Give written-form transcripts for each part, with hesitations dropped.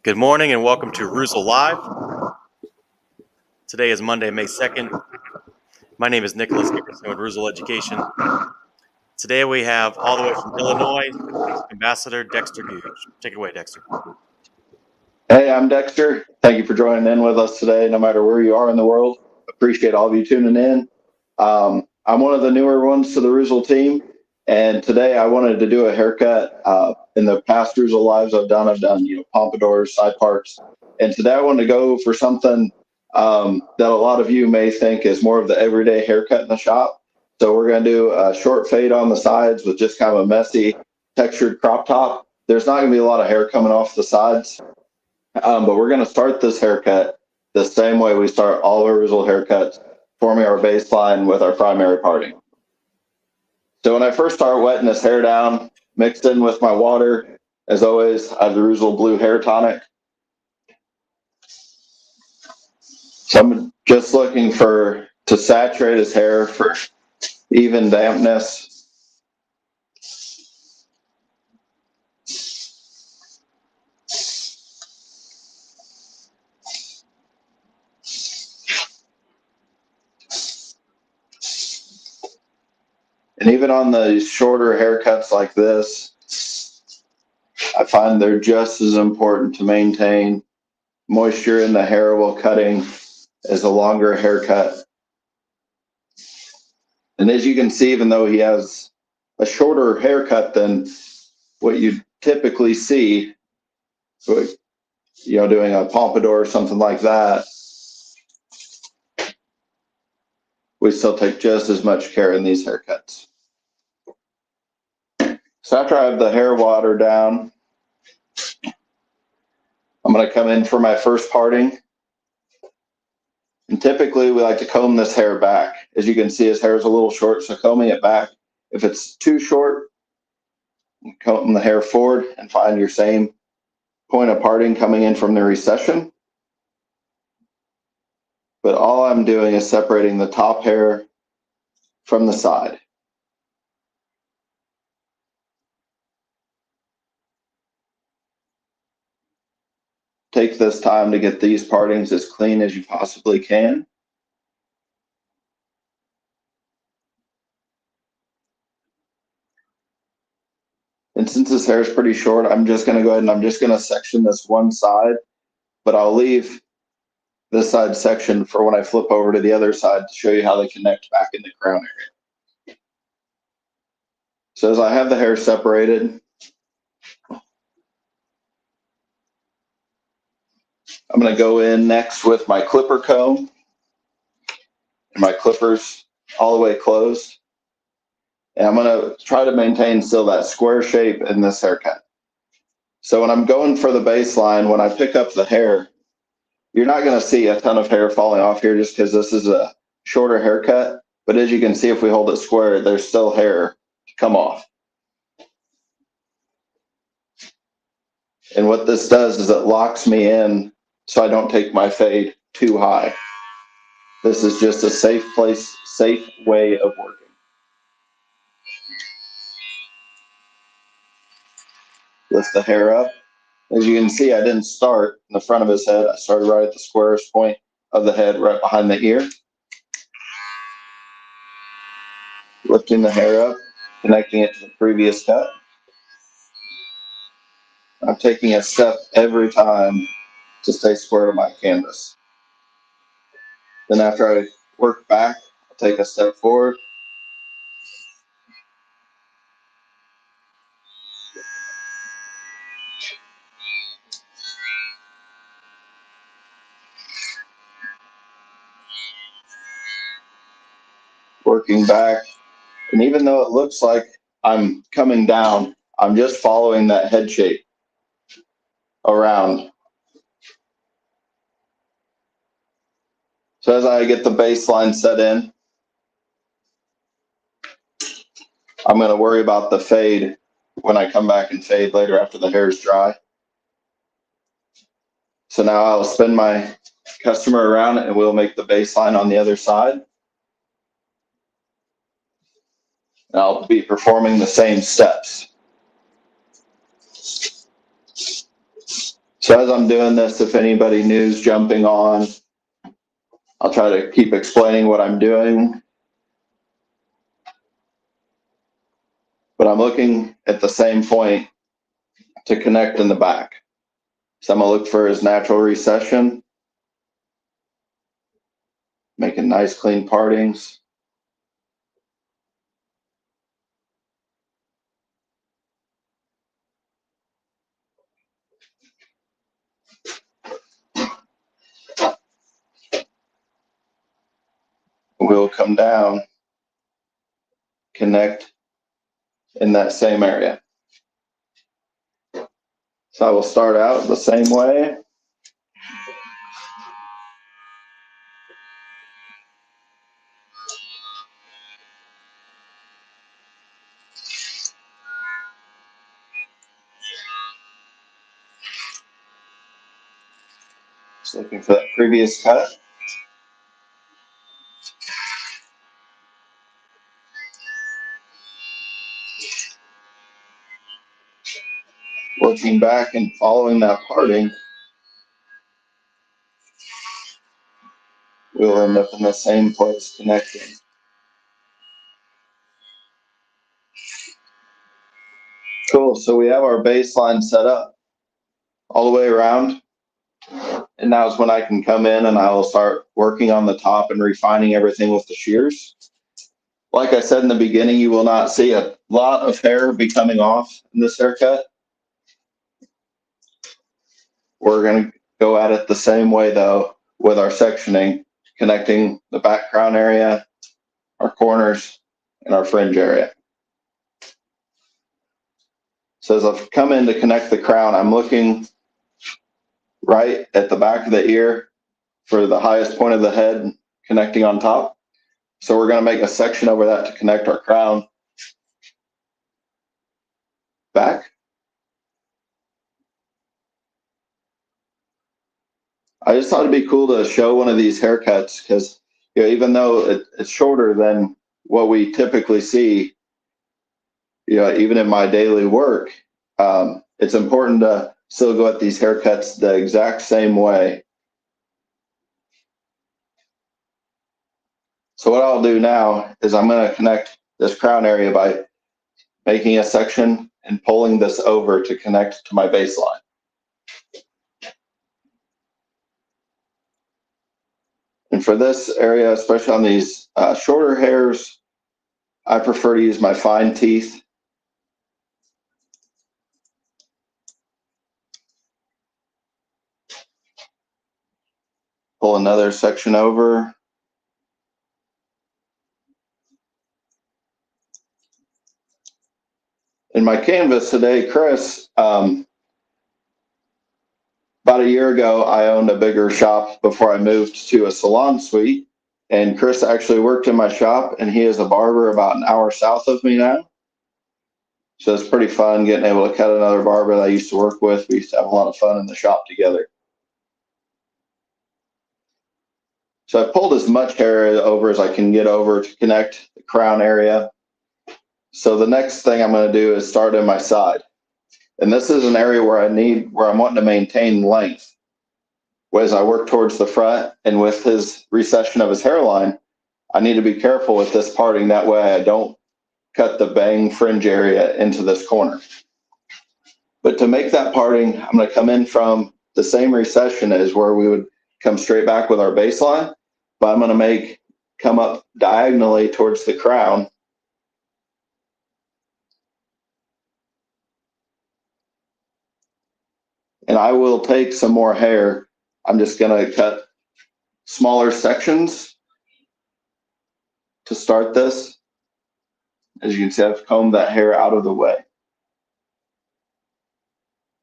Good morning and welcome to Reuzel Live. Today is Monday, May 2nd. My name is Nicholas Dickerson with Reuzel Education. Today we have all the way from Illinois, Ambassador Dexter Gouge. Take it away, Dexter. Hey, I'm Dexter. Thank you for joining in with us today, no matter where you are in the world. Appreciate all of you tuning in. I'm one of the newer ones to the Reuzel team, and today I wanted to do a haircut. In the past Reuzel lives I've done pompadours, side parts, and today I wanted to go for something that a lot of you may think is more of the everyday haircut in the shop. So we're going to do a short fade on the sides with just kind of a messy, textured crop top. There's not going to be a lot of hair coming off the sides. But we're going to start this haircut the same way we start all our Reuzel haircuts, forming our baseline with our primary parting. So when I first start wetting this hair down, mixed in with my water, as always, I have the Reuzel Blue Hair Tonic. So I'm just looking to saturate his hair for even dampness. And even on the shorter haircuts like this, I find they're just as important to maintain moisture in the hair while cutting as a longer haircut. And as you can see, even though he has a shorter haircut than what you typically see, doing a pompadour or something like that, we still take just as much care in these haircuts. So after I have the hair water down, I'm going to come in for my first parting. And typically we like to comb this hair back. As you can see, his hair is a little short, so combing it back. If it's too short, comb the hair forward and find your same point of parting coming in from the recession. But all I'm doing is separating the top hair from the side. Take this time to get these partings as clean as you possibly can. And since this hair is pretty short, I'm just going to go ahead and I'm just going to section this one side, but I'll leave this side section for when I flip over to the other side to show you how they connect back in the crown area. So as I have the hair separated, I'm going to go in next with my clipper comb and my clippers all the way closed. And I'm going to try to maintain still that square shape in this haircut. So when I'm going for the baseline, when I pick up the hair, you're not going to see a ton of hair falling off here just because this is a shorter haircut. But as you can see, if we hold it square, there's still hair to come off. And what this does is it locks me in so I don't take my fade too high. This is just a safe way of working. Lift the hair up. As you can see, I didn't start in the front of his head. I started right at the squarest point of the head, right behind the ear. Lifting the hair up, connecting it to the previous cut. I'm taking a step every time to stay square to my canvas. Then after I work back, I'll take a step forward. Working back. And even though it looks like I'm coming down, I'm just following that head shape around. So as I get the baseline set in, I'm going to worry about the fade when I come back and fade later after the hair is dry. So now I'll spin my customer around and we'll make the baseline on the other side. And I'll be performing the same steps. So So as I'm doing this, if anybody new's jumping on, I'll try to keep explaining what I'm doing. But I'm looking at the same point to connect in the back. So I'm gonna look for his natural recession, making nice clean partings. We'll come down, connect in that same area. So I will start out the same way. Just looking for that previous cut. Working back and following that parting, we'll end up in the same place connecting. Cool, so we have our baseline set up all the way around. And now is when I can come in and I will start working on the top and refining everything with the shears. Like I said in the beginning, you will not see a lot of hair be coming off in this haircut. We're going to go at it the same way though with our sectioning, connecting the back crown area, our corners, and our fringe area. So as I've come in to connect the crown, I'm looking right at the back of the ear for the highest point of the head connecting on top. So we're going to make a section over that to connect our crown back. I just thought it'd be cool to show one of these haircuts because, you know, even though it's shorter than what we typically see, you know, even in my daily work, it's important to still go at these haircuts the exact same way. So what I'll do now is I'm going to connect this crown area by making a section and pulling this over to connect to my baseline. And for this area, especially on these shorter hairs, I prefer to use my fine teeth. Pull another section over. In my canvas today, Chris, about a year ago, I owned a bigger shop before I moved to a salon suite. And Chris actually worked in my shop, and he is a barber about an hour south of me now. So it's pretty fun getting able to cut another barber that I used to work with. We used to have a lot of fun in the shop together. So I pulled as much hair over as I can get over to connect the crown area. So the next thing I'm going to do is start in my side. And this is an area where I'm wanting to maintain length. As I work towards the front and with his recession of his hairline, I need to be careful with this parting. That way I don't cut the bang fringe area into this corner. But to make that parting, I'm going to come in from the same recession as where we would come straight back with our baseline, but I'm going to come up diagonally towards the crown. And I will take some more hair. I'm just going to cut smaller sections to start this. As you can see, I've combed that hair out of the way.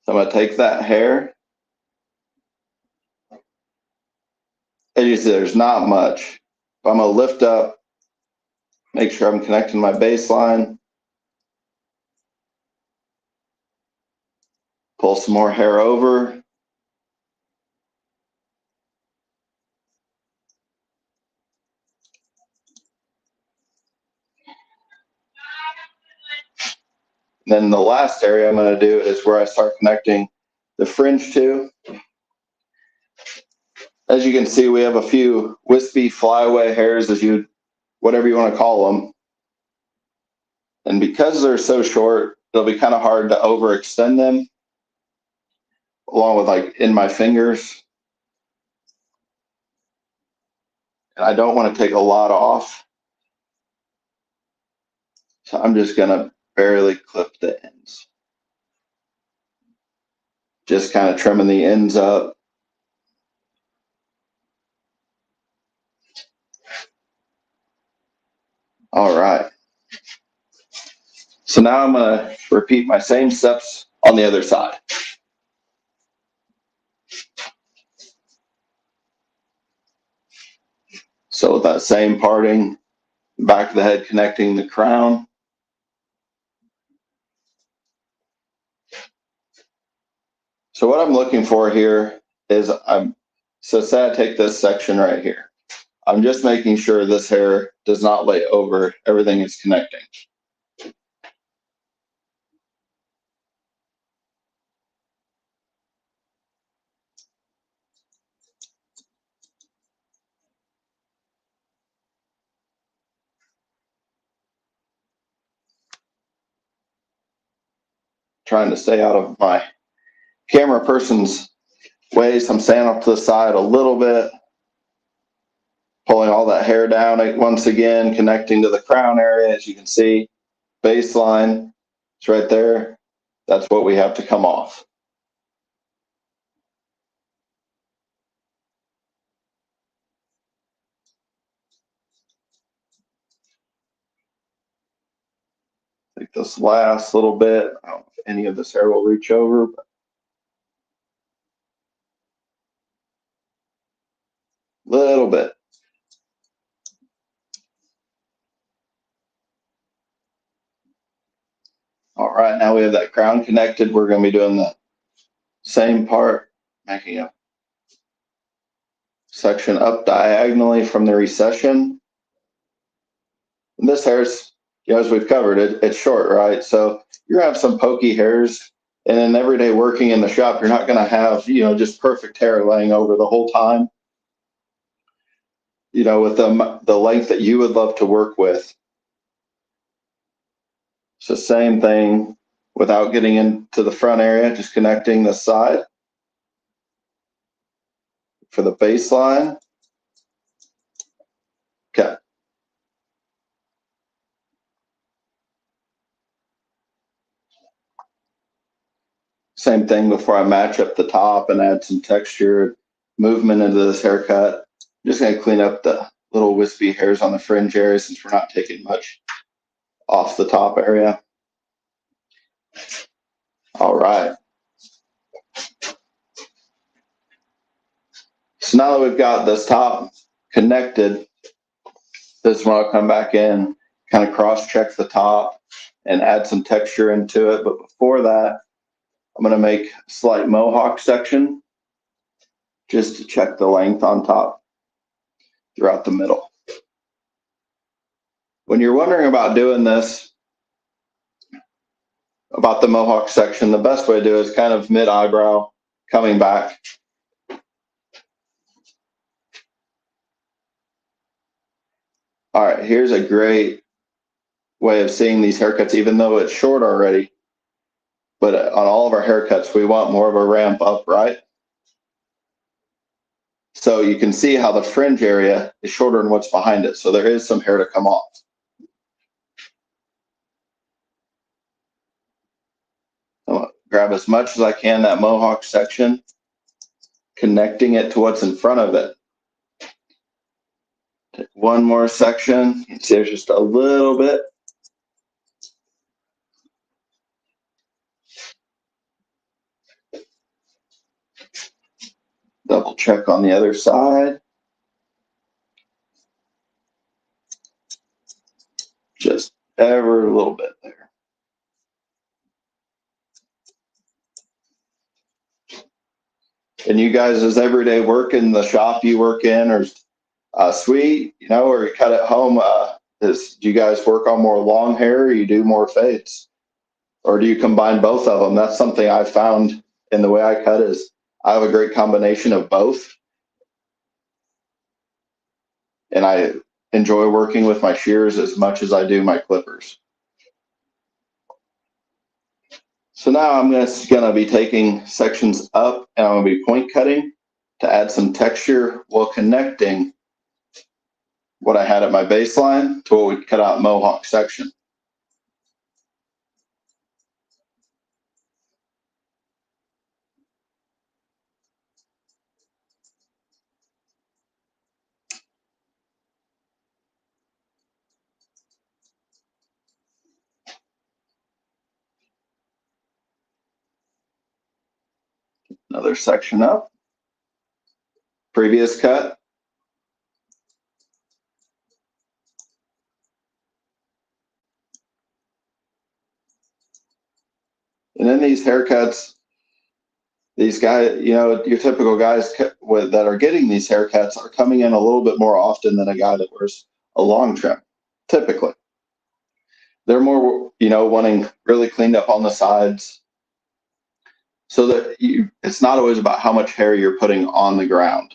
So I'm going to take that hair. As you see, there's not much. But I'm going to lift up, make sure I'm connecting my baseline. Pull some more hair over. Then the last area I'm going to do is where I start connecting the fringe to. As you can see, we have a few wispy flyaway hairs, whatever you want to call them. And because they're so short, it'll be kind of hard to overextend them, along with like in my fingers. And I don't want to take a lot off. So I'm just going to barely clip the ends. Just kind of trimming the ends up. All right. So now I'm going to repeat my same steps on the other side. So with that same parting, back of the head connecting the crown. So what I'm looking for here is so say I take this section right here. I'm just making sure this hair does not lay over everything it's connecting. Trying to stay out of my camera person's way, so I'm staying off to the side a little bit, pulling all that hair down once again, connecting to the crown area. As you can see, baseline, it's right there. That's what we have to come off. Take this last little bit. I don't know if any of this hair will reach over, but little bit. All right, now we have that crown connected. We're going to be doing the same part, making a section up diagonally from the recession. And this hair's, as we've covered, it's short, right? So you're going to have some pokey hairs. And in everyday working in the shop, you're not going to have, just perfect hair laying over the whole time. With the length that you would love to work with. It's the same thing without getting into the front area, just connecting the side for the baseline. Okay. Same thing before I match up the top and add some texture, movement into this haircut. I'm just going to clean up the little wispy hairs on the fringe area since we're not taking much off the top area. All right. So now that we've got this top connected, this one I'll come back in, kind of cross-check the top and add some texture into it. But before that, I'm going to make a slight mohawk section just to check the length on top throughout the middle. When you're wondering about doing this, about the mohawk section, the best way to do it is kind of mid-eyebrow, coming back. All right, here's a great way of seeing these haircuts, even though it's short already. But on all of our haircuts, we want more of a ramp up, right? So you can see how the fringe area is shorter than what's behind it. So there is some hair to come off. I'm gonna grab as much as I can, that mohawk section, connecting it to what's in front of it. Take one more section. You can see there's just a little bit. Double check on the other side. Just ever a little bit there. And you guys, as everyday work in the shop you work in, or sweet, or you cut at home, do you guys work on more long hair, or you do more fades? Or do you combine both of them? That's something I found in the way I cut is I have a great combination of both. and I enjoy working with my shears as much as I do my clippers. So now I'm just going to be taking sections up and I'm going to be point cutting to add some texture while connecting what I had at my baseline to what we cut out mohawk section. Another section up, previous cut. And then these haircuts, these guys, your typical guys that are getting these haircuts are coming in a little bit more often than a guy that wears a long trim, typically. They're more, wanting really cleaned up on the sides so that it's not always about how much hair you're putting on the ground.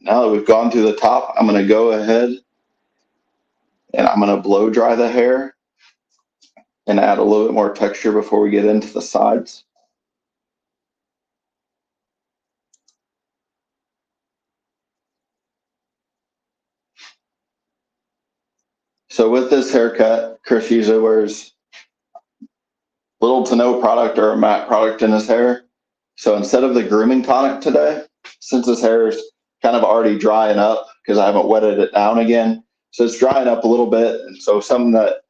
Now that we've gone through the top, I'm going to go ahead and I'm going to blow dry the hair and add a little bit more texture before we get into the sides. So with this haircut, Chris usually wears little to no product or a matte product in his hair. So instead of the grooming tonic today, since his hair is kind of already drying up because I haven't wetted it down again, so it's drying up a little bit. And so something that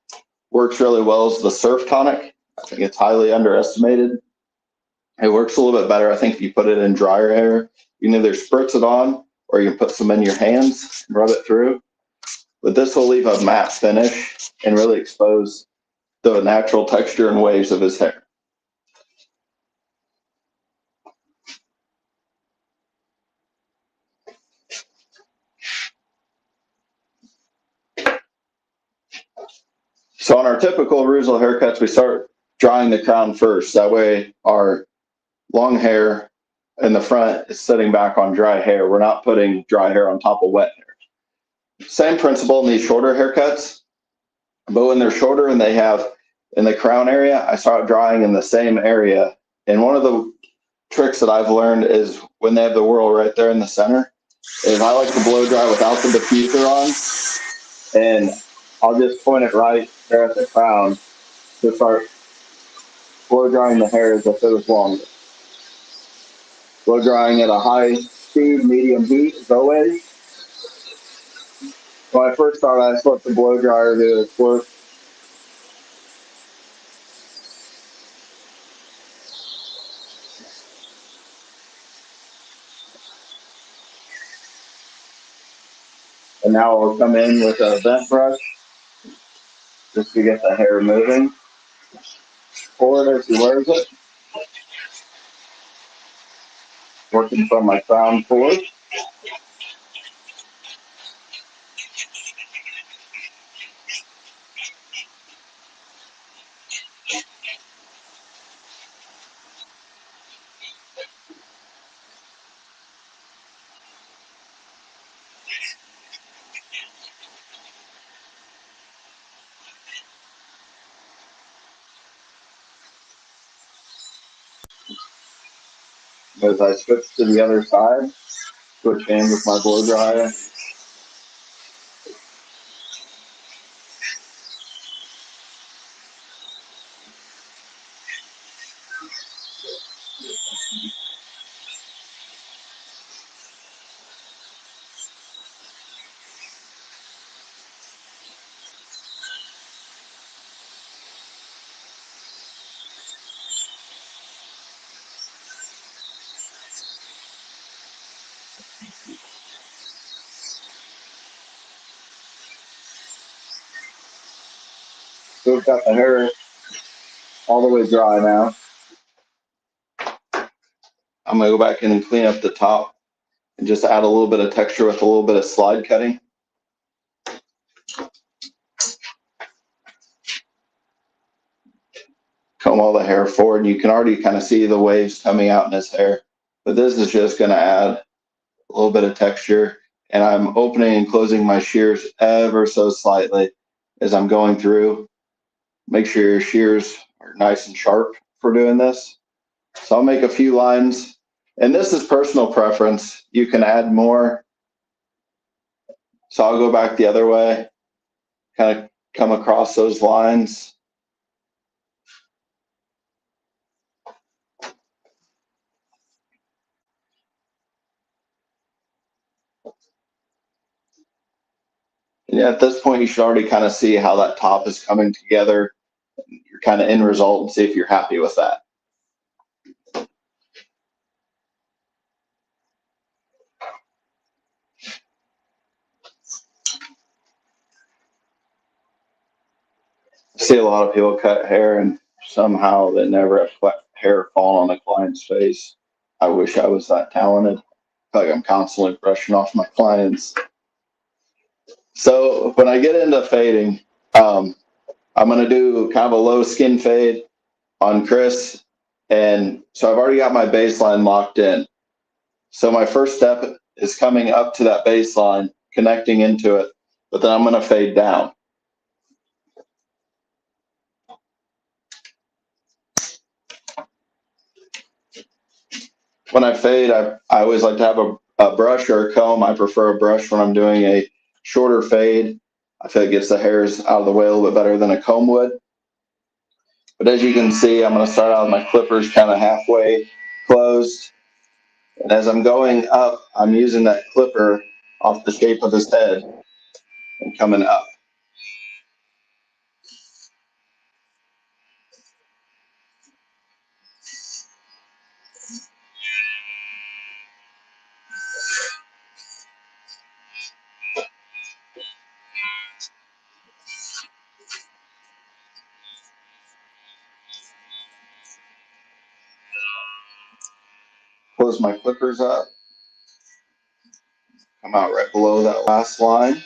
works really well is the surf tonic. I think it's highly underestimated. It works a little bit better, I think, if you put it in drier hair. You can either spritz it on or you can put some in your hands and rub it through. But this will leave a matte finish and really expose the natural texture and waves of his hair. So on our typical Reuzel haircuts, we start drying the crown first. That way our long hair in the front is sitting back on dry hair. We're not putting dry hair on top of wet hair. Same principle in these shorter haircuts, but when they're shorter and they have in the crown area, I start drying in the same area. And one of the tricks that I've learned is when they have the whirl right there in the center, is I like to blow dry without the diffuser on, and I'll just point it right there at the crown to start blow drying the hair as if it was longer. Blow drying at a high speed, medium heat as always. When I first started, I just let the blow dryer do its work. And now I'll come in with a vent brush just to get the hair moving. Pour it as he wears it. Working from my crown forward. As I switch to the other side, switch in with my blow dryer. So we've got the hair all the way dry now. I'm gonna go back in and clean up the top and just add a little bit of texture with a little bit of slide cutting. Comb all the hair forward, and you can already kind of see the waves coming out in his hair. But this is just gonna add a little bit of texture, and I'm opening and closing my shears ever so slightly as I'm going through. Make sure your shears are nice and sharp for doing this. So I'll make a few lines, and this is personal preference. You can add more. So I'll go back the other way, kind of come across those lines. And at this point, you should already kind of see how that top is coming together, your kind of end result, and see if you're happy with that. I see a lot of people cut hair and somehow they never have hair fall on a client's face. I wish I was that talented. I feel like I'm constantly brushing off my clients. So when I get into fading, I'm going to do kind of a low skin fade on Chris. And so I've already got my baseline locked in. So my first step is coming up to that baseline, connecting into it, but then I'm going to fade down. When I fade, I always like to have a brush or a comb. I prefer a brush when I'm doing a shorter fade. I feel it gets the hairs out of the way a little bit better than a comb would. But as you can see, I'm going to start out with my clippers kind of halfway closed. And as I'm going up, I'm using that clipper off the shape of his head and coming up. Close my clippers up. Come out right below that last line.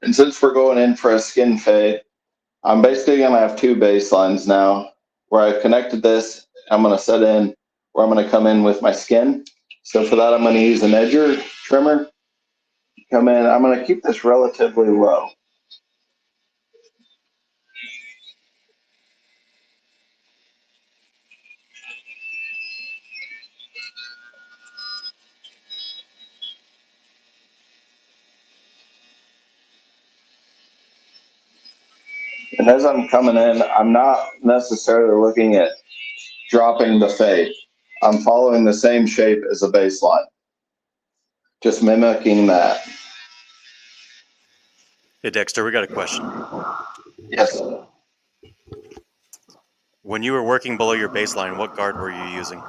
And since we're going in for a skin fade, I'm basically going to have two baselines now where I've connected this. I'm going to set in where I'm going to come in with my skin. So for that, I'm going to use an edger trimmer. Come in, I'm going to keep this relatively low. And as I'm coming in, I'm not necessarily looking at dropping the fade. I'm following the same shape as a baseline, just mimicking that. Hey, Dexter, we got a question. Yes. When you were working below your baseline, what guard were you using?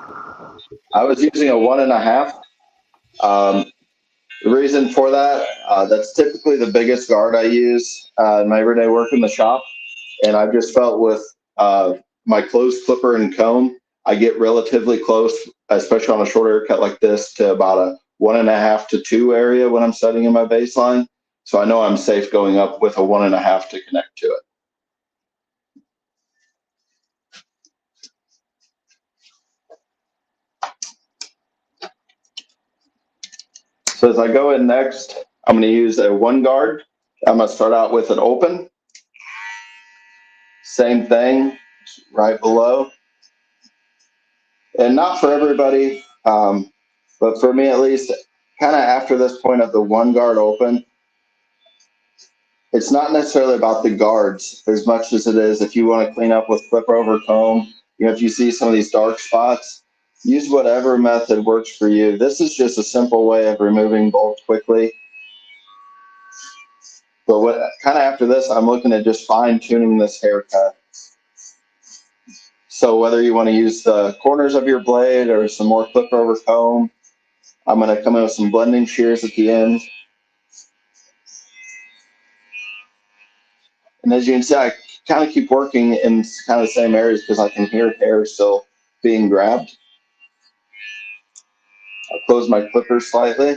I was using a 1.5. The reason for that, that's typically the biggest guard I use in my everyday work in the shop. And I've just felt with my closed clipper and comb, I get relatively close, especially on a short haircut like this, to about a 1.5 to 2 area when I'm setting in my baseline. So I know I'm safe going up with a 1.5 to connect to it. So as I go in next, I'm going to use a 1 guard. I'm going to start out with an open. Same thing, right below. And not for everybody, but for me at least, kind of after this point of the 1 guard open, it's not necessarily about the guards as much as it is if you want to clean up with clipper over comb. You know, if you see some of these dark spots, Use whatever method works for you. This is just a simple way of removing bolt quickly. But what kind of after this, I'm looking at just fine tuning this haircut. So whether you want to use the corners of your blade or some more clip over comb, I'm going to come in with some blending shears at the end. And as you can see, I kind of keep working in kind of the same areas because I can hear hair still being grabbed. I'll close my clippers slightly.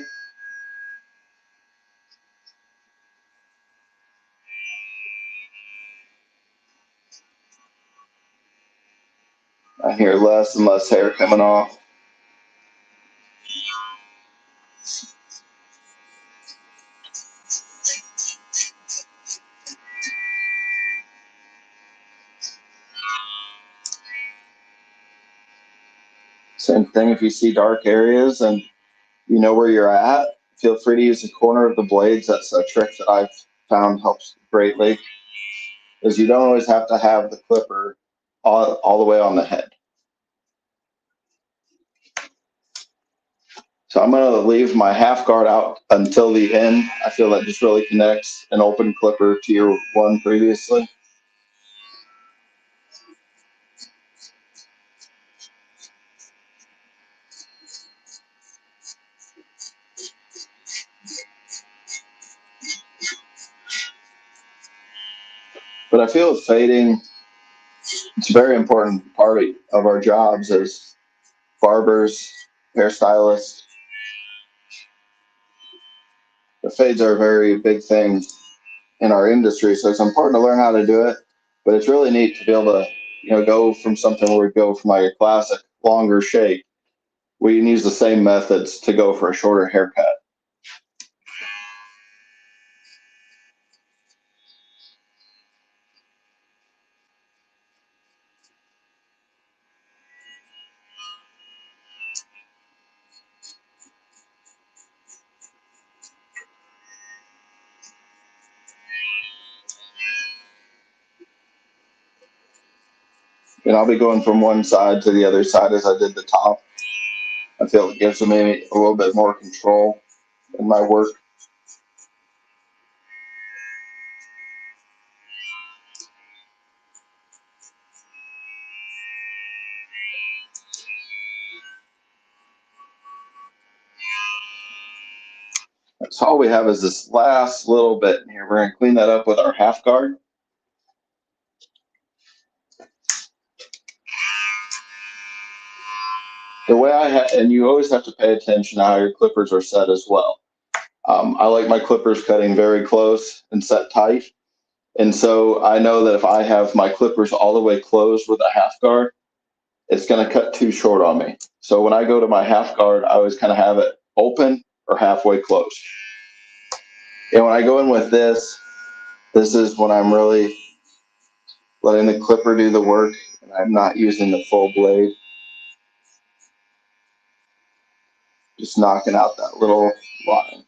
I hear less and less hair coming off. Same thing if you see dark areas and you know where you're at, feel free to use the corner of the blades. That's a trick that I've found helps greatly, is you don't always have to have the clipper all the way on the head. So I'm going to leave my half guard out until the end. I feel that just really connects an open clipper to your one previously. But I feel fading, it's a very important part of our jobs as barbers, hairstylists. The fades are a very big thing in our industry, so it's important to learn how to do it. But it's really neat to be able to, go from something where we go from like a classic longer shape. We can use the same methods to go for a shorter haircut. And I'll be going from one side to the other side as I did the top. I feel it gives me a little bit more control in my work. So all we have is this last little bit here. We're going to clean that up with our half guard. The way and you always have to pay attention to how your clippers are set as well. I like my clippers cutting very close and set tight. And so I know that if I have my clippers all the way closed with a half guard, it's going to cut too short on me. So when I go to my half guard, I always kind of have it open or halfway closed. And when I go in with this is when I'm really letting the clipper do the work and I'm not using the full blade. Just knocking out that little line.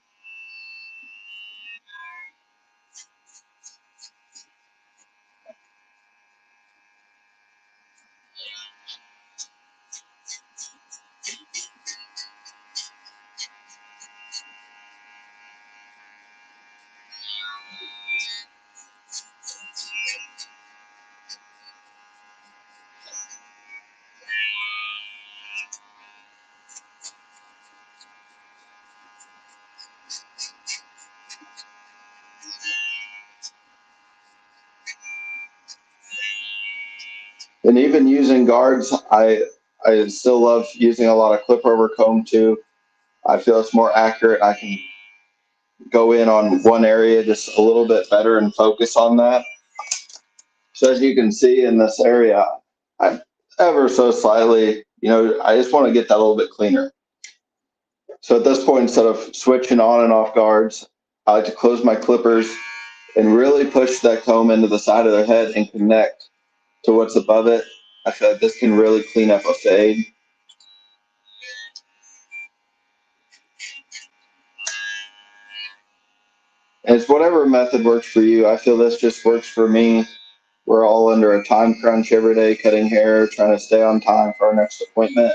And even using guards, I still love using a lot of clip over comb too. I feel it's more accurate. I can go in on one area just a little bit better and focus on that. So as you can see in this area, I ever so slightly, I just want to get that a little bit cleaner. So at this point, instead of switching on and off guards, I like to close my clippers and really push that comb into the side of their head and connect to what's above it. I feel like this can really clean up a fade. And it's whatever method works for you. I feel this just works for me. We're all under a time crunch every day, cutting hair, trying to stay on time for our next appointment.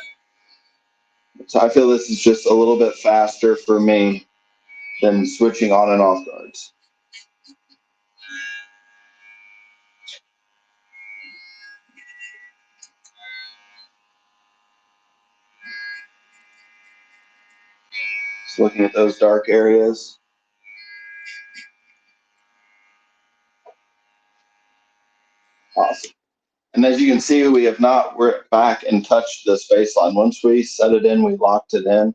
So I feel this is just a little bit faster for me than switching on and off guards. Just looking at those dark areas. Awesome. And as you can see, we have not worked back and touched this baseline. Once we set it in, we locked it in.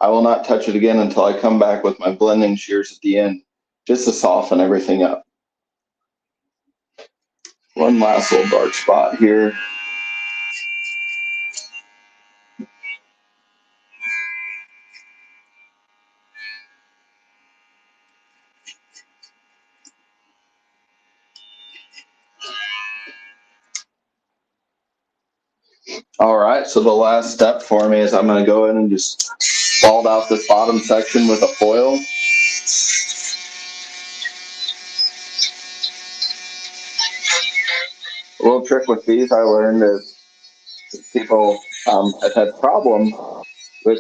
I will not touch it again until I come back with my blending shears at the end, just to soften everything up. One last little dark spot here. All right, so the last step for me is I'm going to go in and just bald out this bottom section with a foil. A little trick with these I learned is people have had problems with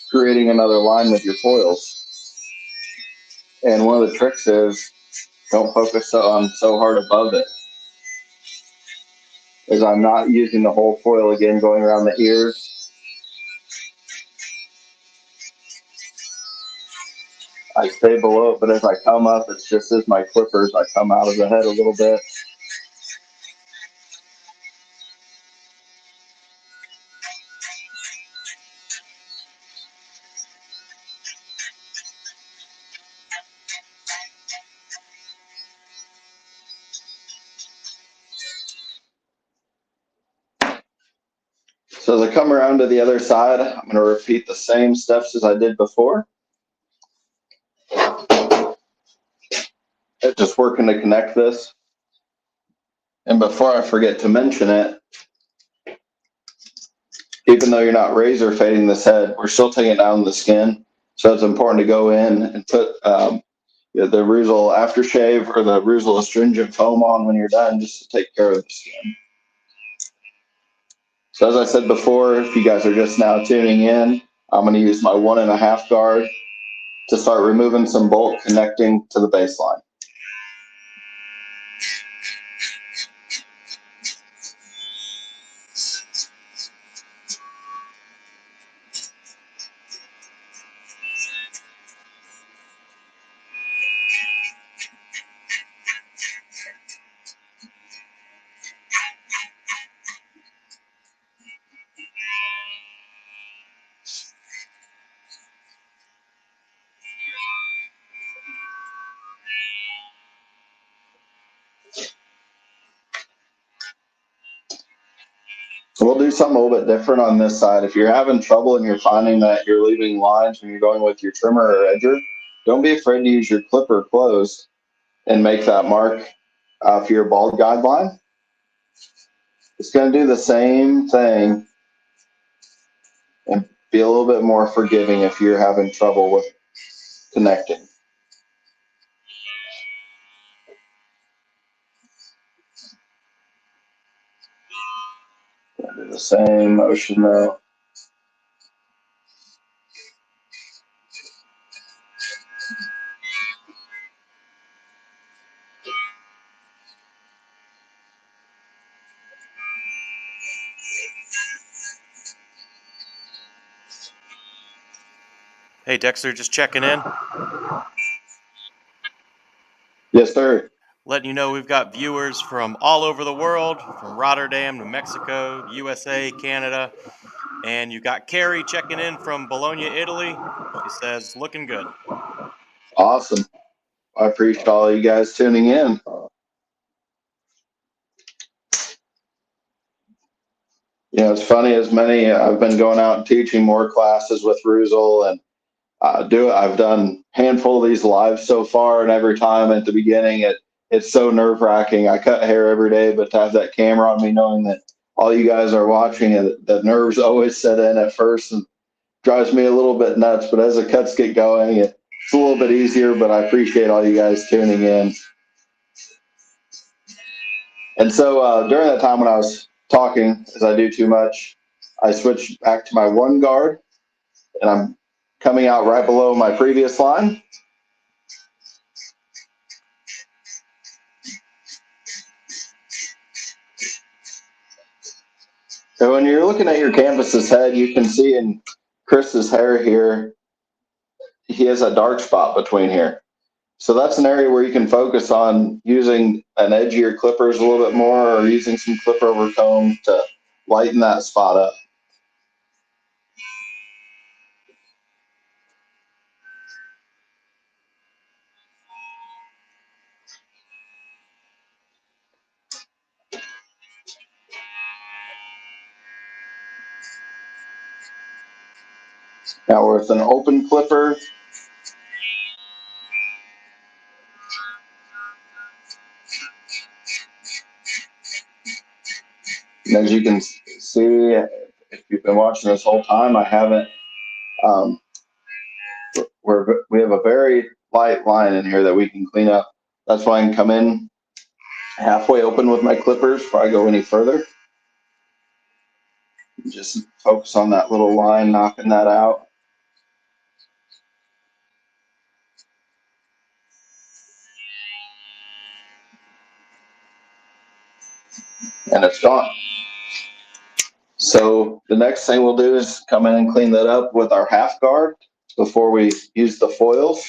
creating another line with your foils. And one of the tricks is don't focus so hard above it. As I'm not using the whole foil again going around the ears. I stay below it, but as I come up, it's just as my clippers, I come out of the head a little bit. So as I come around to the other side, I'm going to repeat the same steps as I did before. It's just working to connect this. And before I forget to mention it, even though you're not razor fading this head, we're still taking down the skin. So it's important to go in and put the Reuzel aftershave or the Reuzel astringent foam on when you're done, just to take care of the skin. So as I said before, if you guys are just now tuning in, I'm going to use my 1.5 guard to start removing some bolt connecting to the baseline. So we'll do something a little bit different on this side. If you're having trouble and you're finding that you're leaving lines when you're going with your trimmer or edger, don't be afraid to use your clipper closed and make that mark for your bald guideline. It's going to do the same thing and be a little bit more forgiving if you're having trouble with connecting. Do the same motion though. Hey, Dexter, just checking in. Yes, sir. Letting you know we've got viewers from all over the world, from Rotterdam, New Mexico, USA, Canada. And you got Carrie checking in from Bologna, Italy. She says, looking good. Awesome. I appreciate all you guys tuning in. You know, it's funny, as many, I've been going out and teaching more classes with Reuzel, and I've done a handful of these live so far, and every time at the beginning, it's so nerve wracking. I cut hair every day, but to have that camera on me, knowing that all you guys are watching, and the nerves always set in at first and drives me a little bit nuts. But as the cuts get going, it's a little bit easier. But I appreciate all you guys tuning in. And so during that time when I was talking, as I do too much, I switched back to my 1 guard. and I'm coming out right below my previous line. So when you're looking at your canvas's head, you can see in Chris's hair here, he has a dark spot between here. So that's an area where you can focus on using an edgier clippers a little bit more, or using some clipper over comb to lighten that spot up. Now with an open clipper, and as you can see, if you've been watching this whole time, I haven't, we have a very light line in here that we can clean up. That's why I can come in halfway open with my clippers before I go any further. Just focus on that little line, knocking that out. And it's gone. So the next thing we'll do is come in and clean that up with our half guard before we use the foils.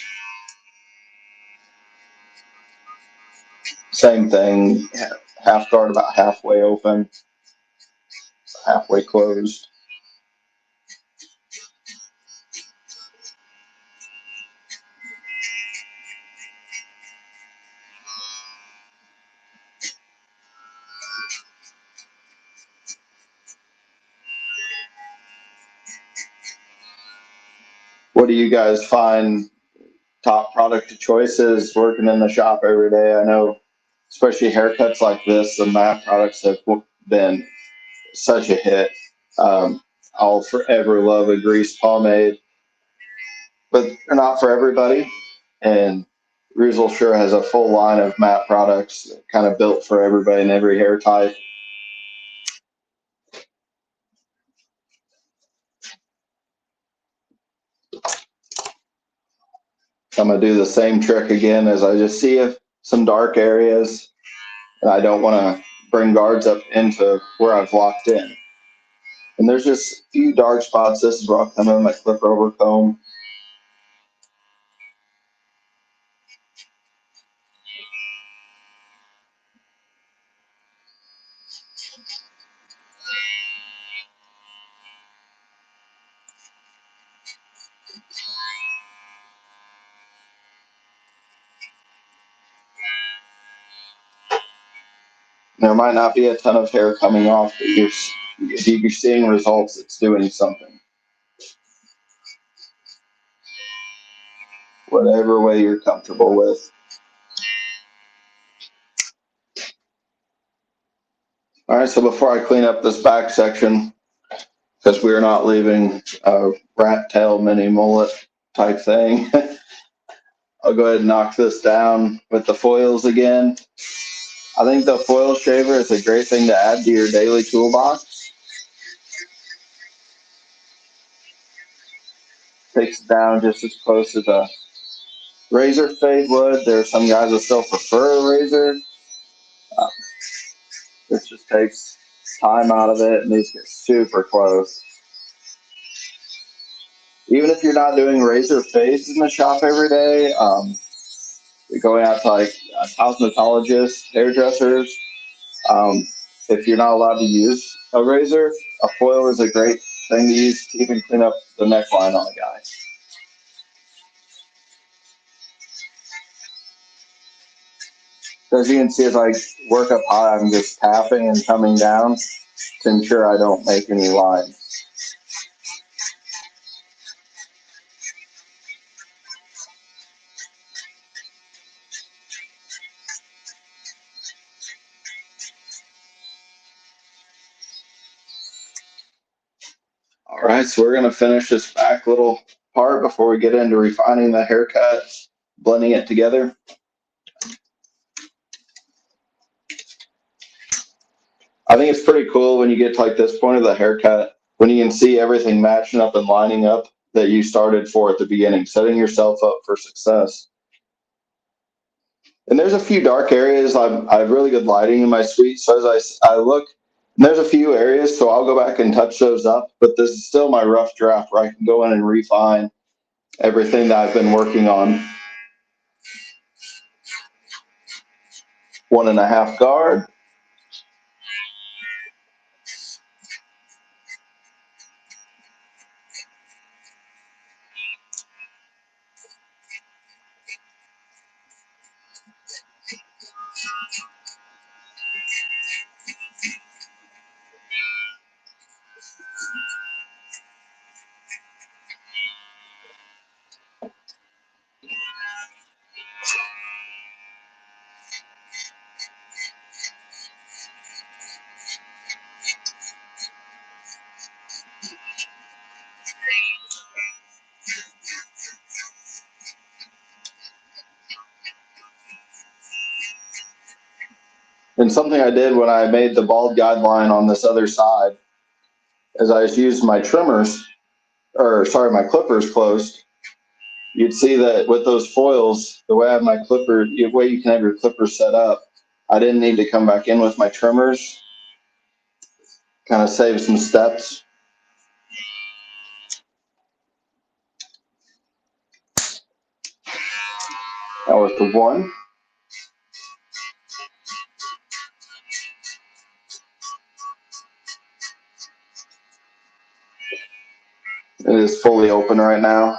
Same thing, half guard about halfway open, halfway closed. What do you guys find top product choices working in the shop every day? I know, especially haircuts like this, the matte products have been such a hit. I'll forever love a grease pomade, but they're not for everybody. And Reuzel sure has a full line of matte products kind of built for everybody and every hair type. I'm going to do the same trick again as I just see some dark areas, and I don't want to bring guards up into where I've locked in. And there's just a few dark spots. This is where I'll come in with my clipper over comb. There might not be a ton of hair coming off, but if you're seeing results, it's doing something. Whatever way you're comfortable with. All right, so before I clean up this back section, because we are not leaving a rat tail mini mullet type thing, I'll go ahead and knock this down with the foils again. I think the foil shaver is a great thing to add to your daily toolbox. Takes it down just as close as a razor fade would. There are some guys that still prefer a razor. This just takes time out of it, and these get super close. Even if you're not doing razor fades in the shop every day, you're going out to like cosmetologists, hairdressers. If you're not allowed to use a razor, a foil is a great thing to use to even clean up the neckline on a guy. So as you can see, as I work up high, I'm just tapping and coming down to ensure I don't make any lines. All right, so we're going to finish this back little part before we get into refining the haircut, blending it together. I think it's pretty cool when you get to like this point of the haircut, when you can see everything matching up and lining up that you started for at the beginning, setting yourself up for success. And there's a few dark areas. I have really good lighting in my suite, so as I look, there's a few areas, so I'll go back and touch those up. But this is still my rough draft where I can go in and refine everything that I've been working on. 1.5 guard. And something I did when I made the bald guideline on this other side is I just used my trimmers, or sorry, my clippers closed. You'd see that with those foils, the way I have my clipper, the way you can have your clippers set up, I didn't need to come back in with my trimmers. Kind of save some steps. That was the one. It is fully open right now.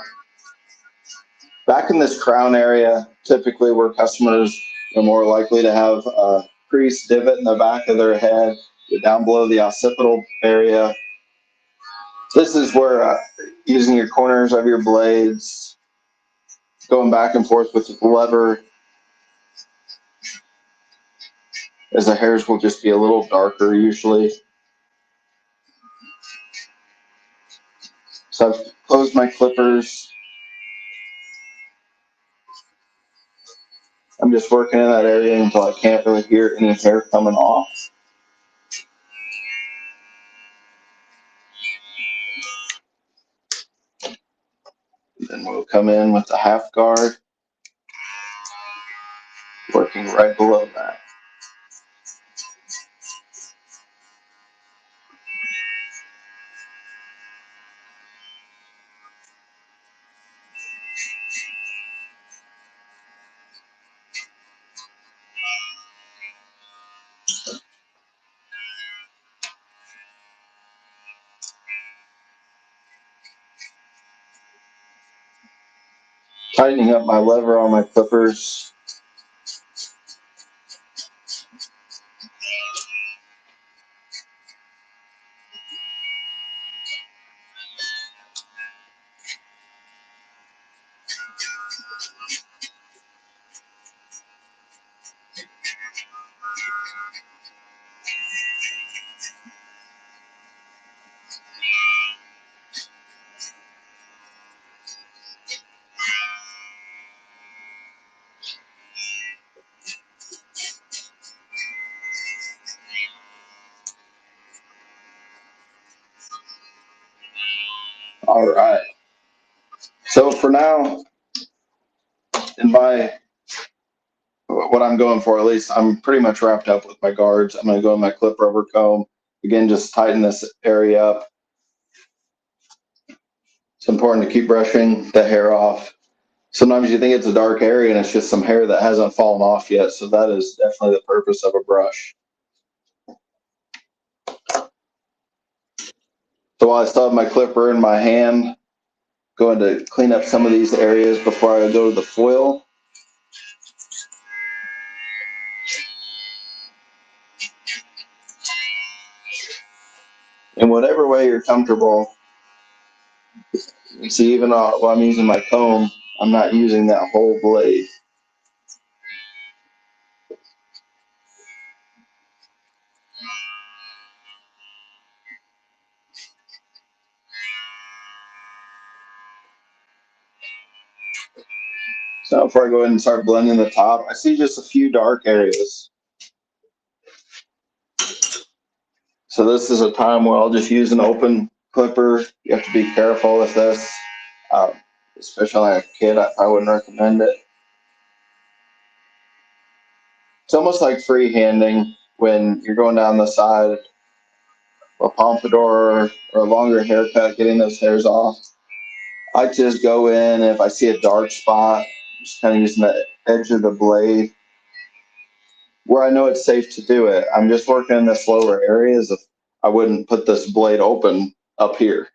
Back in this crown area, typically where customers are more likely to have a crease divot in the back of their head, down below the occipital area. This is where using your corners of your blades, going back and forth with the lever, as the hairs will just be a little darker usually. So I've closed my clippers. I'm just working in that area until I can't really hear any hair coming off. Then we'll come in with the half guard, working right below that. Tightening up my lever on my clippers. All right. So for now, in what I'm going for, at least, I'm pretty much wrapped up with my guards. I'm going to go in my clip rubber comb. Again, just tighten this area up. It's important to keep brushing the hair off. Sometimes you think it's a dark area and it's just some hair that hasn't fallen off yet. So that is definitely the purpose of a brush. So while I still have my clipper in my hand, going to clean up some of these areas before I go to the foil. In whatever way you're comfortable. You see, even while I'm using my comb, I'm not using that whole blade. So now before I go ahead and start blending the top, I see just a few dark areas. So this is a time where I'll just use an open clipper. You have to be careful with this. Um, Especially like a kid, I wouldn't recommend it. It's almost like freehanding when you're going down the side of a pompadour or a longer haircut, getting those hairs off. I just go in, and if I see a dark spot, just kind of using the edge of the blade where I know it's safe to do it. I'm just working in the slower areas. I wouldn't put this blade open up here.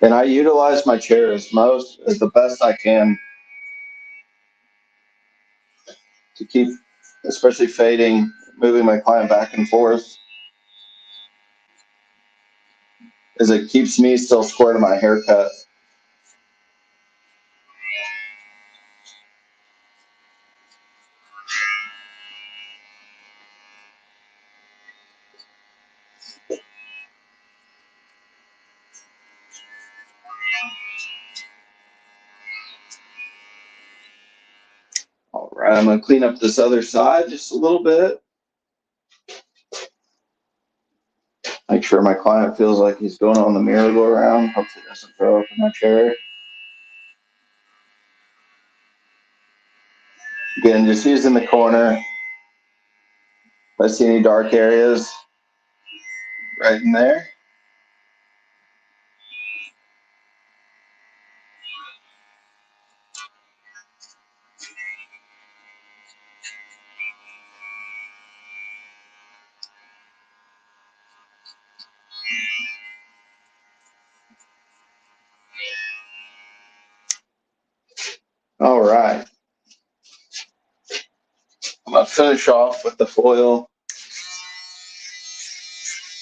And I utilize my chair as the best I can to keep, especially fading, moving my client back and forth, as it keeps me still square to my haircut. All right, I'm going to clean up this other side just a little bit. Make sure my client feels like he's going on the merry-go-round. Hopefully it doesn't throw up in my chair. Again, just using the corner. If I see any dark areas, right in there. All right. I'm going to finish off with the foil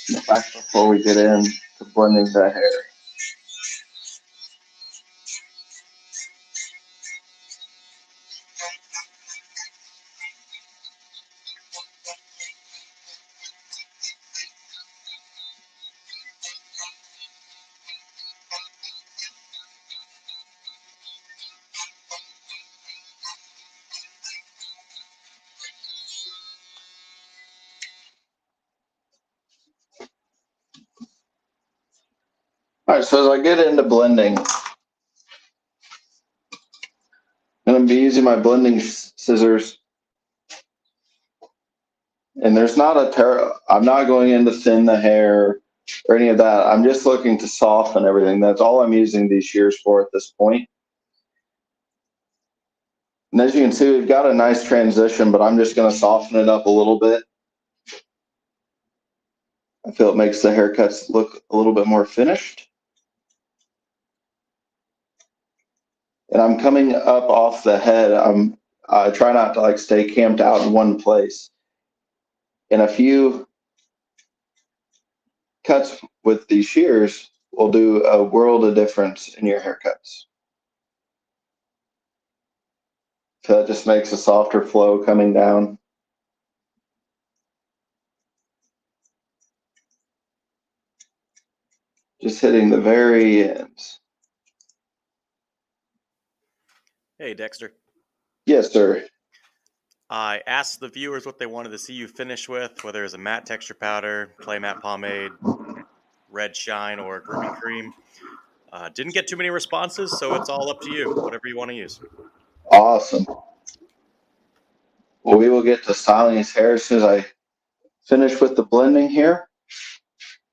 in the back before we get in to blending the hair. All right, so as I get into blending, I'm going to be using my blending scissors. And there's not I'm not going in to thin the hair or any of that. I'm just looking to soften everything. That's all I'm using these shears for at this point. And as you can see, we've got a nice transition, but I'm just going to soften it up a little bit. I feel it makes the haircuts look a little bit more finished. And I'm coming up off the head. I try not to stay camped out in one place. And a few cuts with these shears will do a world of difference in your haircuts. So that just makes a softer flow coming down. Just hitting the very ends. Hey, Dexter. Yes, sir. I asked the viewers what they wanted to see you finish with, whether it's a matte texture powder, clay matte pomade, red shine, or grooming cream. Didn't get too many responses, so it's all up to you. Whatever you want to use. Awesome. Well, we will get to styling his hair as soon as I finish with the blending here.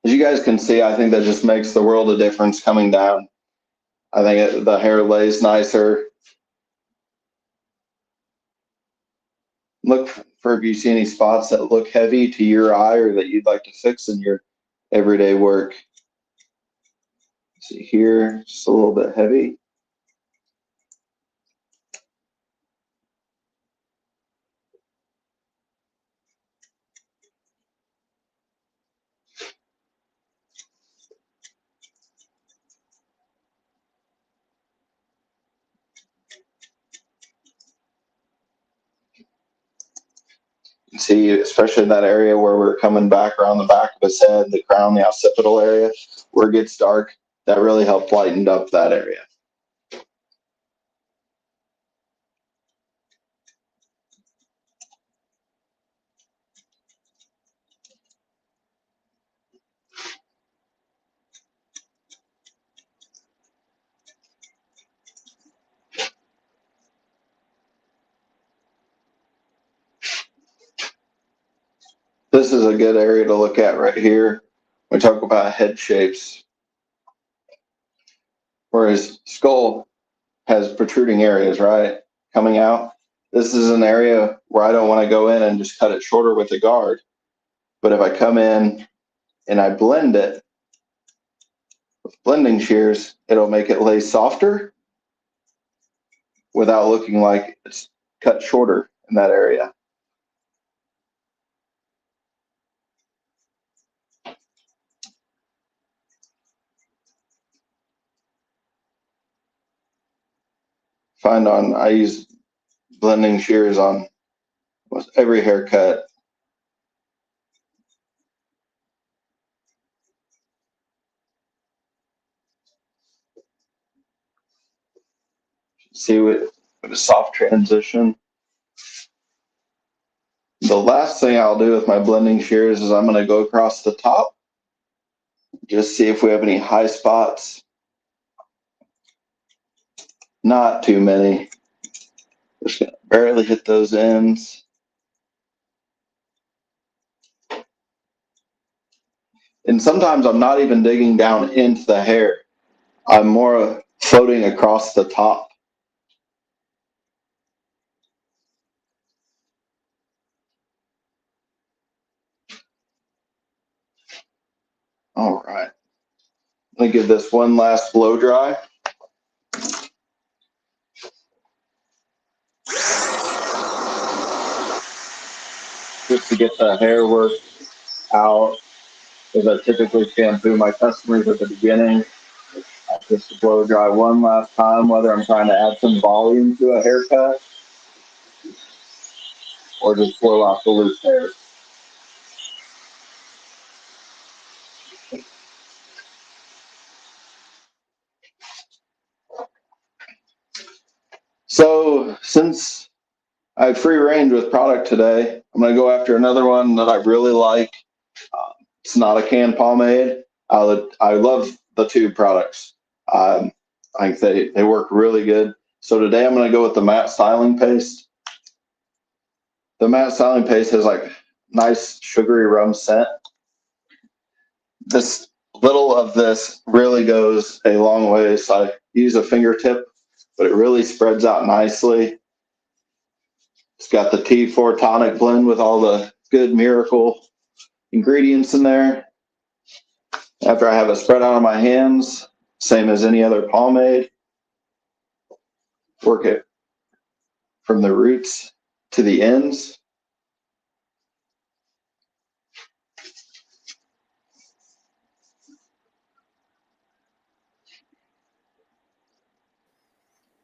As you guys can see, I think that just makes the world of difference coming down. I think the hair lays nicer. Look for if you see any spots that look heavy to your eye or that you'd like to fix in your everyday work. See here, just a little bit heavy. You see, especially in that area where we're coming back around the back of his head, the crown, the occipital area, where it gets dark, that really helped lighten up that area. This is a good area to look at right here. We talk about head shapes, where his skull has protruding areas, right? Coming out. This is an area where I don't want to go in and just cut it shorter with a guard. But if I come in and I blend it with blending shears, it'll make it lay softer without looking like it's cut shorter in that area. I use blending shears on almost every haircut. See with a soft transition. The last thing I'll do with my blending shears is I'm going to go across the top, just see if we have any high spots. Not too many. Just going to barely hit those ends. And sometimes I'm not even digging down into the hair. I'm more floating across the top. All right. Let me give this one last blow dry. Just to get the hair work out, because I typically shampoo my customers at the beginning. Just to blow dry one last time, whether I'm trying to add some volume to a haircut or just blow off the loose hair. So since I have free range with product today, I'm going to go after another one that I really like. It's not a canned pomade. I love the tube products. I think they work really good. So today I'm going to go with the matte styling paste. The matte styling paste has like nice sugary rum scent. This little of this really goes a long way. So I use a fingertip, but it really spreads out nicely. It's got the T4 tonic blend with all the good miracle ingredients in there. After I have it spread out on my hands, same as any other pomade, work it from the roots to the ends.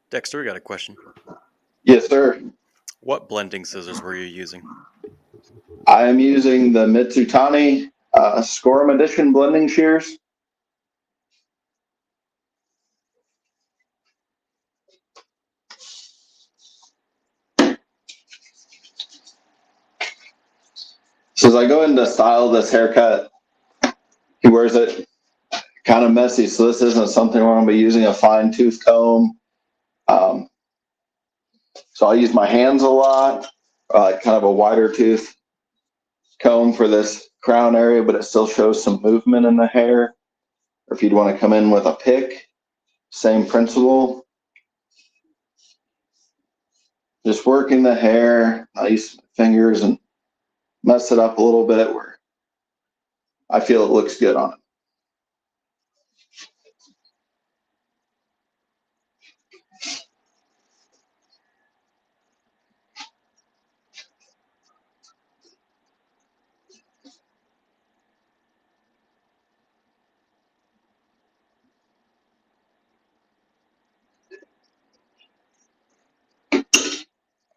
Dexter, we got a question. Yes, sir. What blending scissors were you using? I am using the Mitsutani Scorum Edition blending shears. So as I go into style this haircut, he wears it kind of messy. So this isn't something where I'm going to be using a fine tooth comb. Um, so I use my hands a lot, kind of a wider tooth comb for this crown area, but it still shows some movement in the hair. Or if you'd want to come in with a pick, same principle. Just working the hair, I use fingers and mess it up a little bit where I feel it looks good on it.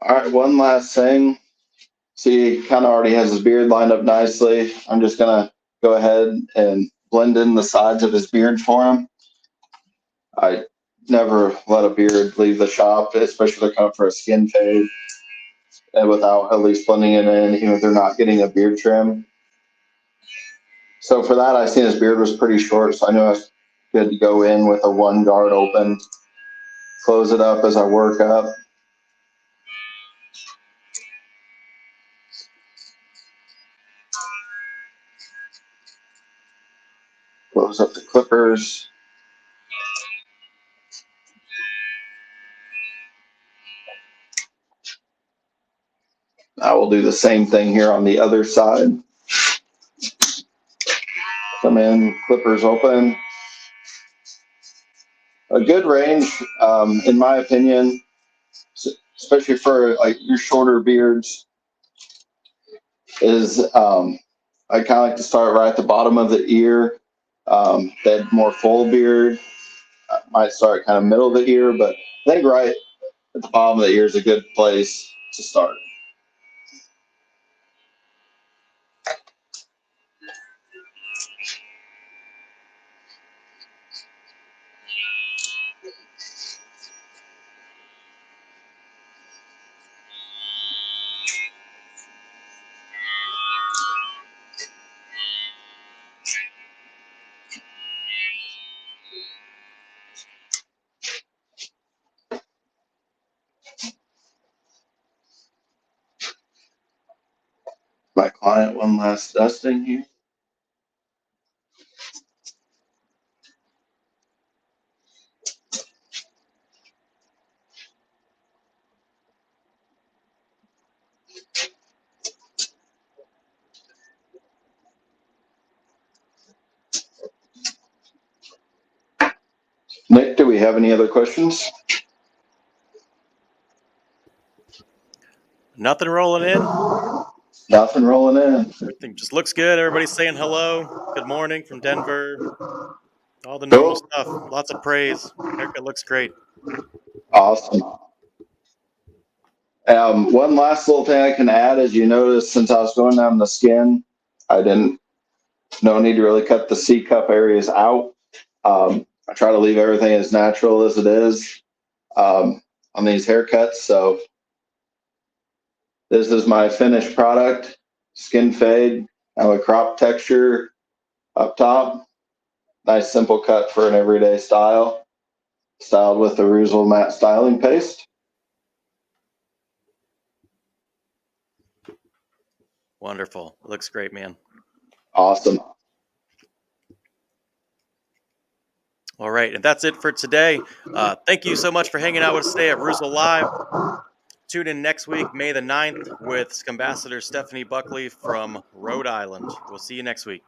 All right, one last thing. See, he kind of already has his beard lined up nicely. I'm just gonna go ahead and blend in the sides of his beard for him. I never let a beard leave the shop, especially if they're coming for a skin fade, and without at least blending it in, even if they're not getting a beard trim. So for that, I seen his beard was pretty short, so I knew I was good to go in with a one guard open, close it up as I work up. Close up the clippers. I will do the same thing here on the other side. Come in, clippers open. A good range, in my opinion, especially for like your shorter beards, is I kind of like to start right at the bottom of the ear. That more full beard, I might start kind of middle of the ear, but I think right at the bottom of the ear is a good place to start. My client, one last dusting here. Nick, do we have any other questions? Nothing rolling in. Nothing rolling in. Everything just looks good. Everybody's saying hello. Good morning from Denver. All the normal Cool. stuff. Lots of praise. Haircut looks great. Awesome. One last little thing I can add is you notice since I was going down the skin, I didn't, no need to really cut the C cup areas out. I try to leave everything as natural as it is on these haircuts. So this is my finished product, skin fade. I have a crop texture up top. Nice simple cut for an everyday style. Styled with the Reuzel matte styling paste. Wonderful. Looks great, man. Awesome. All right. And that's it for today. Thank you so much for hanging out with us today at Reuzel Live. Tune in next week, May the 9th, with Scumbassador Stephanie Buckley from Rhode Island. We'll see you next week.